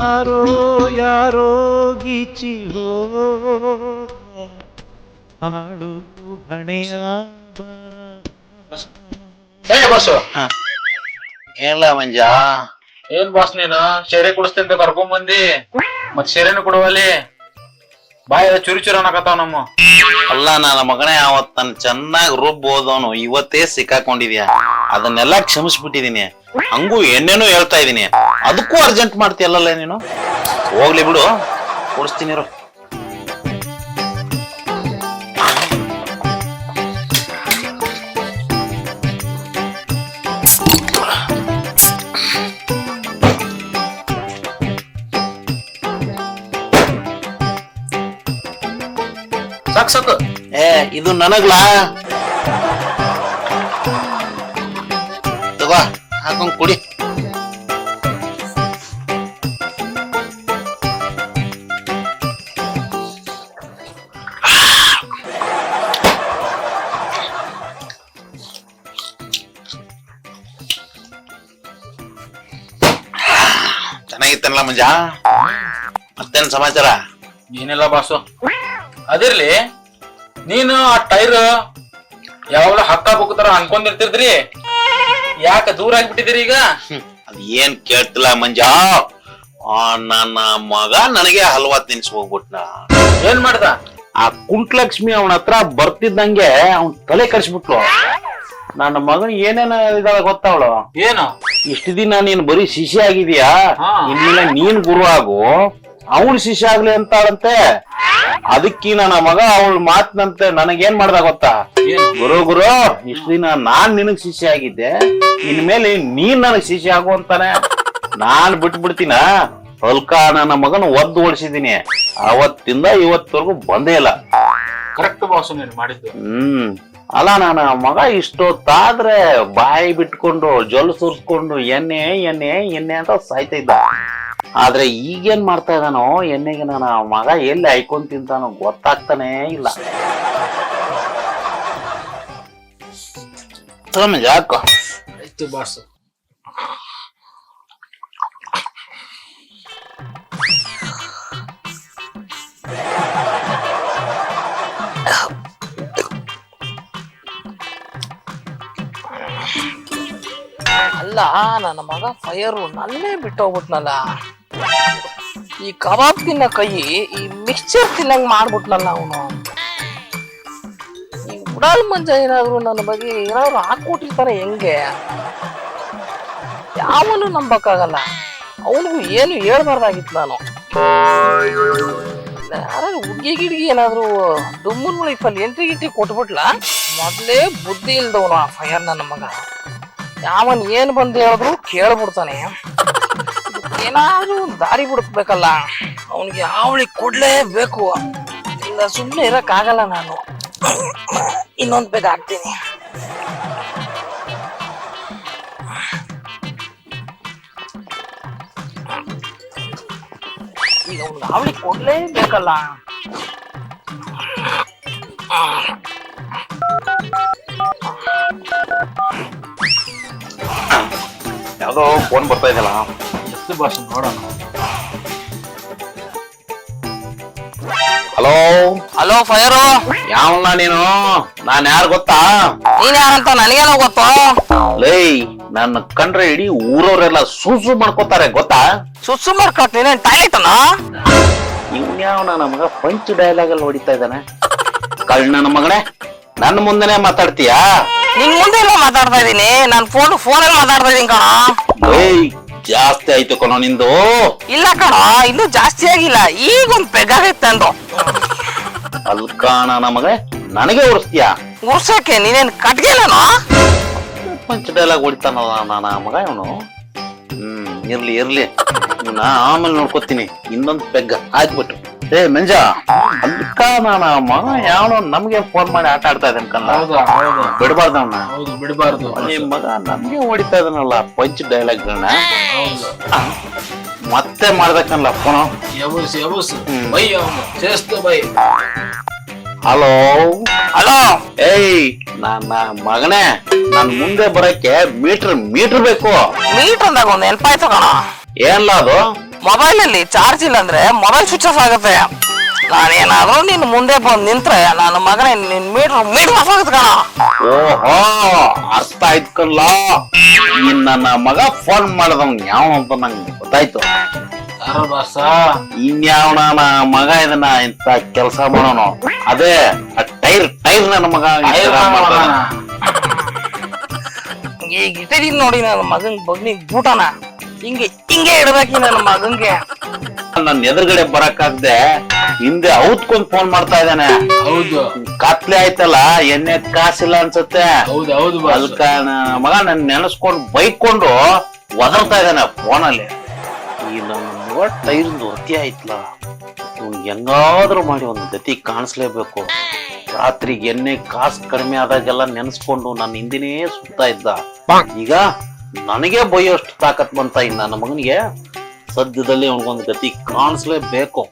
ಯಾರೋ ಯಾರೋ ಗೀಚಿ ಹಾಳು ಹಣೆಯ ಬಸ್ಸು ಏನಿಲ್ಲ ಮಂಜ. ಏನ್ ಬಾಸ್ ನೀನು ಶೇರೆ ಕುಡಿಸ್ತೇನೆ ಕರ್ಕೊಂಡ್ ಬಂದಿ ಮತ್ ಶೇರೆನು ಕೊಡುವಲ್ಲಿ ಬಾಯ ಚುರಿ ಚುರಿ ಅನ್ನಕತ್ತಾವ ನಮ್ಮ. ಅಲ್ಲ ನನ್ನ ಮಗನೇ ಅವತ್ ನನ್ ಚೆನ್ನಾಗ್ ರುಬ್ಬೋದವನು ಇವತ್ತೇ ಸಿಕ್ಕಾಕೊಂಡಿದ್ಯಾ. ಅದನ್ನೆಲ್ಲ ಕ್ಷಮಿಸ್ಬಿಟ್ಟಿದೀನಿ. ಹಂಗೂ ಎಣ್ಣೆನೂ ಹೇಳ್ತಾ ಇದೀನಿ, ಅದಕ್ಕೂ ಅರ್ಜೆಂಟ್ ಮಾಡ್ತೀಯಲ್ಲ ನೀನು. ಹೋಗ್ಲಿ ಬಿಡು, ಕೊಡಿಸ್ತೀನಿ ಇರು. ಸಾಕ್ ಸಾಕು. ಇದು ನನಗ್ಲಾ, ತಗೋ ಹಾಕೊಂಡ್ ಕುಡಿ. ಚೆನ್ನಾಗಿತ್ತಲ್ಲ ಮಂಜ, ಮತ್ತೇನ್ ಸಮಾಚಾರ? ಏನಿಲ್ಲ ಬಾಸು. ಅದಿರ್ಲಿ, ನೀನು ಆ ಟೈರ್ ಯಾವಾಗಲೂ ಹಕ್ಕ ಬುಕ್ತಾರ ಅನ್ಕೊಂಡಿರ್ತಿದ್ರಿ, ಯಾಕ ದೂರ ಆಗ್ಬಿಟ್ಟಿದ್ದೀರಿ ಈಗ? ಅದ್ ಏನ್ ಕೇಳ್ತಿಲ್ಲ ಮಂಜ, ನನ್ನ ಮಗ ನನಗೆ ಹಲ್ವಾ ತಿನ್ಸಿ ಹೋಗ್ಬಿಟ್ನ. ಏನ್ ಮಾಡ್ದ? ಆ ಕುಂಟ್ಲಕ್ಷ್ಮಿ ಅವನ ಹತ್ರ ಬರ್ತಿದ್ದಂಗೆ ಅವ್ನ್ ತಲೆ ಕರ್ಸ್ಬಿಟ್ಲು. ನನ್ನ ಮಗನ್ ಏನೇನ ಇದಾಳ ಗೊತ್ತಾವಳು? ಏನು ಇಷ್ಟು ದಿನ ನೀನ್ ಬರೀ ಶಿಷ್ಯ ಆಗಿದೀಯಾ, ಹಾ. ಇನ್ಮೇಲೆ ನೀನ್ ಗುರು ಆಗು, ಅವಳು ಶಿಷ್ಯ ಆಗ್ಲಿ ಅಂತಾಳಂತೆ. ಅದಕ್ಕಿ ನನ್ನ ಮಗ ಅವಳ ಮಾತಿನಂತೆ ನನಗೇನ್ ಮಾಡ್ದ ಗೊತ್ತಾ? ಗುರು ಗುರು, ಇಷ್ಟು ದಿನ ನಾನ್ ನಿನಗ್ ಶಿಷ್ಯ ಆಗಿದ್ದೆ, ಇನ್ಮೇಲೆ ನೀನ್ ನನಗ್ ಶಿಷ್ಯ ಆಗು ಅಂತಾನೆ. ನಾನ್ ಬಿಟ್ಬಿಡ್ತೀನ? ಹೊಲ್ಕ ನನ್ನ ಮಗನ ಒದ್ದು ಓಡಿಸಿದೀನಿ, ಅವತ್ತಿಂದ ಇವತ್ತವರೆಗೂ ಬಂದೇ ಇಲ್ಲ. ಕರೆಕ್ಟ್ ಬಾಸು ನೀನು ಮಾಡಿದ್ದು. ಅಲ್ಲ ನನ್ನ ಮಗ ಇಷ್ಟೊತ್ತಾದ್ರೆ ಬಾಯಿ ಬಿಟ್ಕೊಂಡು ಜೊಲ್ಲು ಸುರ್ಸ್ಕೊಂಡು ಎಣ್ಣೆ ಎಣ್ಣೆ ಎಣ್ಣೆ ಅಂತ ಸಾಯ್ತಾ ಇದ್ದ. ಆದ್ರೆ ಈಗೇನ್ ಮಾಡ್ತಾ ಇದ್ದಾನೋ ಎಣ್ಣೆಗೆ ನನ್ನ ಮಗ ಎಲ್ಲಿ ಹಾಕೊಂಡ್ ತಿಂತಾನೋ ಗೊತ್ತಾಗ್ತಾನೆ ಇಲ್ಲ. ಯಾಕೋ ಆಯ್ತು ಬಾಸು. ಅಲ್ಲ ನನ್ನ ಮಗ ಫೈರು ನನ್ನೇ ಬಿಟ್ಟೋಗ್ಬಿಟ್ನಲ್ಲ. ಈ ಕಬಾಬ್ ತಿನ್ನ ಕೈ ಈ ಮಿಕ್ಸ್ಚರ್ ತಿನ್ನಂಗ್ ಮಾಡ್ಬಿಟ್ನಲ್ಲ ಅವನು. ಈ ಉಡಾಲ್ ಮಂಜ ಏನಾದ್ರು ನನ್ನ ಬಗ್ಗೆ ಏನಾದ್ರು ಹಾಕೊಟ್ಟಿರ್ತಾನೆ ಹೆಂಗೆ? ಯಾವನು ನಂಬಕ್ಕಾಗಲ್ಲ. ಅವನಿಗೂ ಏನು ಹೇಳ್ಬಾರ್ದಾಗಿತ್ತು ನಾನು. ಯಾರು ಹುಡ್ಗಿ ಗಿಡ್ಗಿ ಏನಾದ್ರು ದುಮ್ಮನ್ ಲೈಫಲ್ಲಿ ಎಂಟ್ರಿ ಗಿಟ್ರಿ ಕೊಟ್ಬಿಟ್ಲ. ಮೊದ್ಲೇ ಬುದ್ಧಿ ಇಲ್ದವನು ಆ ಫೈರ್ ನನ್ನ ಮಗ. ಯಾವನ್ ಏನ್ ಬಂದು ಹೇಳಿದ್ರು ಕೇಳ್ಬಿಡ್ತಾನೆ. ಏನಾದ್ರೂ ದಾರಿ ಬಿಡ್ಬೇಕಲ್ಲ, ಅವನಿಗೆ ಅವಳಿ ಕೊಡ್ಲೇಬೇಕು. ಇಲ್ಲ ಸುಮ್ಮನೆ ಇರಕ್ ಆಗಲ್ಲ ನಾನು. ಇನ್ನೊಂದ್ ಬೇಗ ಹಾಕ್ತೀನಿ. ಈಗ ಅವ್ನಿಗೆ ಅವಳಿ ಕೊಡ್ಲೇಬೇಕಲ್ಲ. ಯಾವ್ದೋ ಫೋನ್ ಬರ್ತಾ ಇದೆಯಲ್ಲ. ಎಷ್ಟು ಬಾಸು ನೋಡೋಣ. ಹಲೋ ಹಲೋ ಫೈರು, ಯಾವನ್ನ ನೀನು? ನಾನ್ ಯಾರು ಗೊತ್ತಾ? ನೀನ್ ಯಾರಂತ ನನಗೇನೋ ಗೊತ್ತು. ಲೈ, ನನ್ನ ಕಂಡ್ರೆ ಇಡೀ ಊರವರೆಲ್ಲ ಸೂಸು ಮಾಡ್ಕೋತಾರೆ ಗೊತ್ತಾ? ಸುಸ್ಸು ಮಾಡ್ಕೊತ್ ನೀನೇನ್ ಟಾಯ್ಲೆಟನ? ಇನ್ಯಾವ ನನ್ನ ಮಗ ಪಂಚ್ ಡೈಲಾಗ್ ಅಲ್ಲಿ ಹೊಡಿತಾ ಇದ್ದಾನೆ. ಕಳ್ ನನ್ನ ಮಗನೇ, ನನ್ನ ಮುಂದೆನೆ ಮಾತಾಡ್ತೀಯಾ? ನಿನ್ ಮುಂದೆ ಎಲ್ಲ ಮಾತಾಡ್ತಾ ಇದೀನಿ. ನಾನ್ ಫೋನಲ್ಲಿ ಮಾತಾಡ್ತಾ ಇದೀನಿ ಕಣ. ಏಯ್, ಜಾಸ್ತಿ ಆಯ್ತು ಕಣೋ ನಿಂದು. ಇಲ್ಲ ಕಣ, ಇನ್ನೂ ಜಾಸ್ತಿ ಆಗಿಲ್ಲ. ಈಗ ಒಂದ್ ಪೆಗಾಗೈತೆ ಅಂದು. ಅಲ್ಕ ನನ್ನ ಮಗನೇ, ನನಗೆ ಉರ್ಸ್ತೀಯಾ? ಉರ್ಸಕ್ಕೆ ನೀನೇನ್ ಕಟ್ಗೆಲ್ಲನೋ? ಪಂಚ್ ಡೈಲಾಗ್ ಹೊಡಿತಾನಲ್ಲ ನನ್ನ ಮಗ ಇವನು. ಇರ್ಲಿ ಇರ್ಲಿ, ನಾ ಆಮೇಲೆ ನೋಡ್ಕೊತೀನಿ. ಇನ್ನೊಂದು ಪೆಗ್ಗ ಹಾಕ್ಬಿಟ್ಟು. ಏ ಮಂಜ, ಅದಕ್ಕ ನನ್ನ ಮಗ ಯಾವನೋ ನಮ್ಗೆ ಫೋನ್ ಮಾಡಿ ಆಟ ಆಡ್ತಾ ಇದ್ದಾನೆ ಕಣ್ಣ. ಬಿಡಬಾರ್ದು ಅವನ್ನ. ಹೌದು, ಬಿಡಬಾರ್ದು. ನಿಮ್ ಮಗ ನಮ್ಗೆ ಹೊಡಿತಾ ಇದ್ದಾನಲ್ಲ ಪಂಚ್ ಡೈಲಾಗ್ಗಳನ್ನ. ಮತ್ತೆ ಮಾಡ್ಬೇಕಲ್ಲ ಫೋನು. ಬೈ ಅವನು చేస్తూ ಬೈ. Hello hello. ಏಯ್ ನನ್ನ ಮಗನೇ, ನನ್ ಮುಂದೆ ಬರಕ್ಕೆ ಮೀಟರ್ ಬೇಕು. ಮೀಟರ್ ಅಂದಾಗ ಒಂದ್ ನೆನಪಾಯ್ತು ಕಣ. ಏನ್ಲ ಅದು? ಮೊಬೈಲ್ ಅಲ್ಲಿ ಚಾರ್ಜ್ ಇಲ್ಲ ಅಂದ್ರೆ ಮೊಬೈಲ್ ಸ್ವಿಚ್ ಆಫ್ ಆಗುತ್ತೆ. ನಾನೇನಾದ್ರೂ ನಿನ್ ಮುಂದೆ ಬಂದ್ ನಿಂತ್ರೆ ನನ್ನ ಮಗನೇ ನಿನ್ ಮೀಟರ್ ಆಫ್ ಆಗುತ್ತೆ ಕಣ. ಓಹೋ ಅರ್ಥ ಆಯ್ತಲ್ಲ. ಇನ್ ನನ್ನ ಮಗ ಫೋನ್ ಮಾಡದವ್ ಯಾವ ಅಂತ ನಂಗೆ ಗೊತ್ತಾಯ್ತು. ಯಾರು ಬಾಸ? ಇನ್ಯಾವನ ಮಗ ಇದನ್ನ ಇಂತ ಕೆಲಸ ಮಾಡೋನು. ಅದೇ ಟೈರ್ ನನ್ನ ಮಗ ಈಗ ಇಟ್ಟಿದೀನಿ ನೋಡಿ ನನ್ನ ಮಗನ್ ಬಗ್ನಿಗ್ ಬೂಟನ ಹಿಂಗೆ ಇಡ್ಬೇಕಿ ನನ್ನ ಮಗನ್ಗೆ. ನನ್ನ ಎದುರುಗಡೆ ಬರಕ್ಕಾಗ್ದೆ ಹಿಂದೆ ಔತ್ಕೊಂಡ್ ಫೋನ್ ಮಾಡ್ತಾ ಇದ್ದಾನೆ. ಹೌದು ಕತ್ಲೆ ಆಯ್ತಲ್ಲ, ಎಣ್ಣೆ ಕಾಸಿಲ್ಲ ಅನ್ಸುತ್ತೆ. ಹೌದು ಹೌದು ಅದಕ್ಕ ಮಗ ನನ್ ನೆನೆಸ್ಕೊಂಡು ಬೈಕೊಂಡು ಒದರ್ತಾ ಇದ್ದಾನೆ ಫೋನಲ್ಲಿ. ಈ ನನ್ನ ಮಗ ಟೈರ್ ಹೊತ್ತಿ ಆಯ್ತಲ್ಲ, ಹೆಂಗಾದ್ರೂ ಮಾಡಿ ಒಂದು ಗತಿ ಕಾಣಿಸ್ಲೇಬೇಕು. ರಾತ್ರಿಗೆ ಎಣ್ಣೆ ಕಾಸು ಕಡಿಮೆ ಆದಾಗೆಲ್ಲ ನೆನೆಸ್ಕೊಂಡು ನನ್ನ ಹಿಂದಿನೇ ಸುತ್ತಾ ಇದ್ದ. ಈಗ ನನಗೆ ಬೈಯೋಷ್ಟು ತಾಕತ್ ಬಂತ. ಇನ್ನ ನನ್ನ ಮಗನಿಗೆ ಸದ್ಯದಲ್ಲಿ ಅವನಿಗೊಂದು ಗತಿ ಕಾಣಿಸ್ಲೇಬೇಕು.